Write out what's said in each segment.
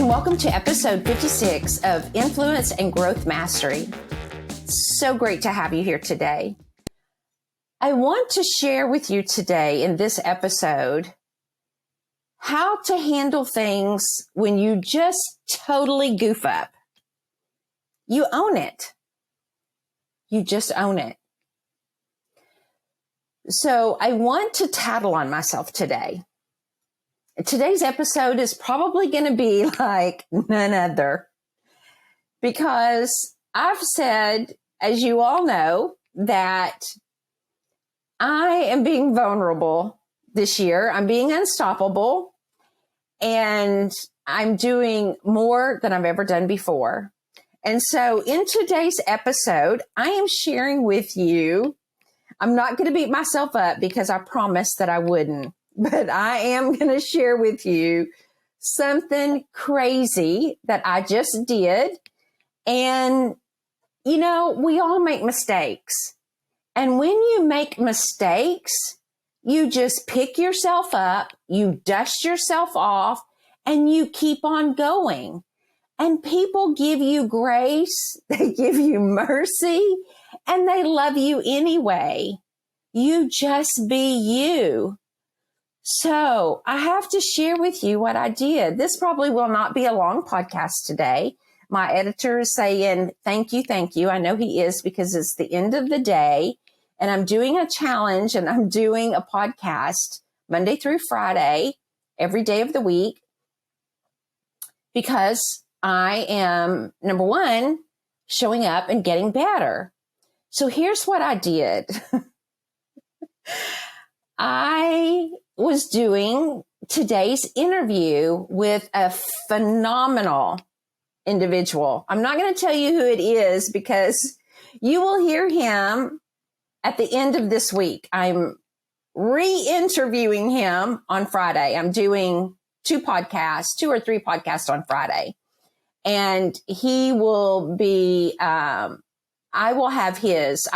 and welcome to episode 56 of Influence and Growth Mastery. So great to have you here today. I want to share with you today in this episode how to handle things when you just totally goof up. You own it. You just own it. So I want to tattle on myself today. Today's episode is probably going to be like none other because I've said, as you all know, that I am being vulnerable this year. I'm being unstoppable and I'm doing more than I've ever done before. And so in today's episode, I am sharing with you, I'm not going to beat myself up because I promised that I wouldn't. But I am going to share with you something crazy that I just did. And, you know, we all make mistakes. And when you make mistakes, you just pick yourself up, you dust yourself off, and you keep on going. And people give you grace, they give you mercy, and they love you anyway. You just be you. So I have to share with you what I did. This probably will not be a long podcast today. My editor is saying, thank you, thank you. I know he is because it's the end of the day and I'm doing a challenge and I'm doing a podcast Monday through Friday, every day of the week, because I am, number one, showing up and getting better. So here's what I did. I was doing today's interview with a phenomenal individual. I'm not going to tell you who it is because you will hear him at the end of this week. I'm re-interviewing him on Friday. I'm doing two or three podcasts on Friday. And he will be, I will have his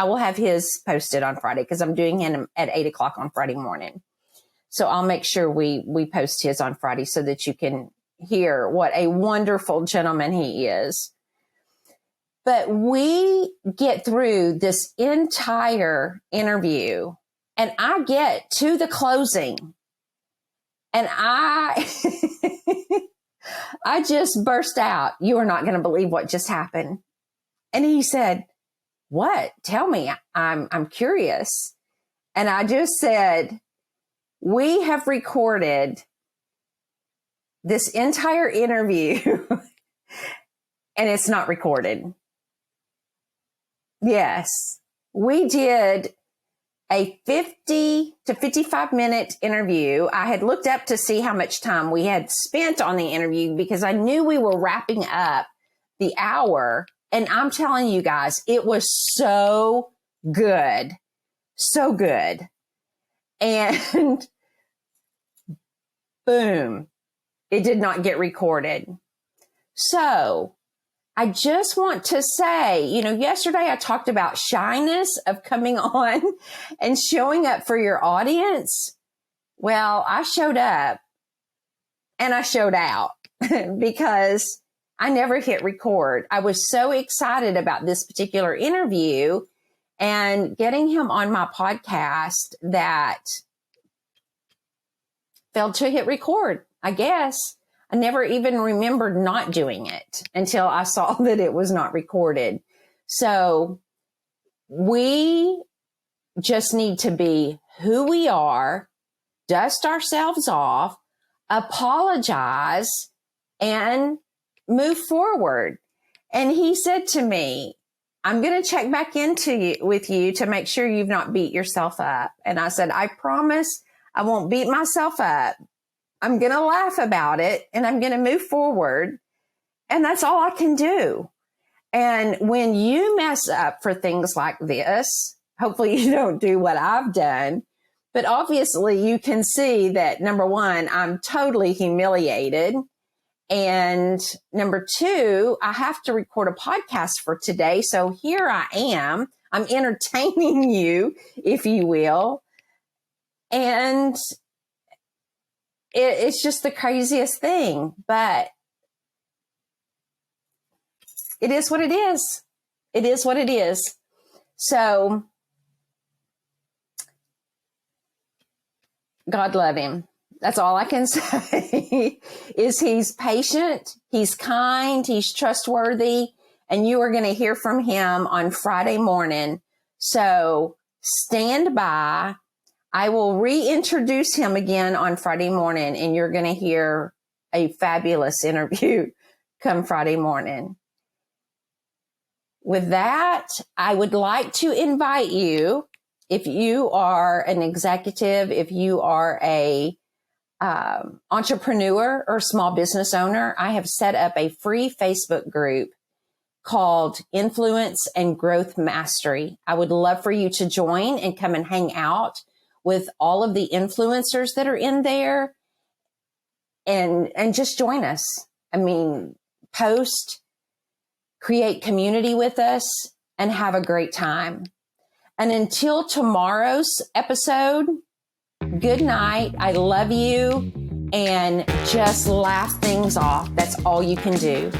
posted on Friday because I'm doing him at 8:00 on Friday morning. So I'll make sure we post his on Friday so that you can hear what a wonderful gentleman he is. But we get through this entire interview and I get to the closing and I just burst out. You are not going to believe what just happened. And he said, what? Tell me. I'm curious. And I just said, we have recorded this entire interview and it's not recorded. Yes, we did a 50 to 55 minute interview. I had looked up to see how much time we had spent on the interview because I knew we were wrapping up the hour. And I'm telling you guys, it was so good. So good. And boom, it did not get recorded. So I just want to say, you know, yesterday I talked about shyness of coming on and showing up for your audience. Well, I showed up and I showed out because I never hit record. I was so excited about this particular interview and getting him on my podcast that failed to hit record, I guess. I never even remembered not doing it until I saw that it was not recorded. So we just need to be who we are, dust ourselves off, apologize, and move forward. And he said to me, I'm going to check back with you to make sure you've not beat yourself up. And I said, I promise I won't beat myself up. I'm going to laugh about it and I'm going to move forward. And that's all I can do. And when you mess up for things like this, hopefully you don't do what I've done. But obviously you can see that, number one, I'm totally humiliated. And number two, I have to record a podcast for today. So here I am. I'm entertaining you, if you will. And it's just the craziest thing. But It is what it is. It is what it is. So God love him. That's all I can say is he's patient, he's kind, he's trustworthy, and you are going to hear from him on Friday morning. So stand by. I will reintroduce him again on Friday morning, and you're going to hear a fabulous interview come Friday morning. With that, I would like to invite you, if you are an executive, if you are a entrepreneur or small business owner, I have set up a free Facebook group called Influence and Growth Mastery. I would love for you to join and come and hang out with all of the influencers that are in there and just join us. I mean, post, create community with us, and have a great time. And until tomorrow's episode, good night. I love you. And just laugh things off. That's all you can do.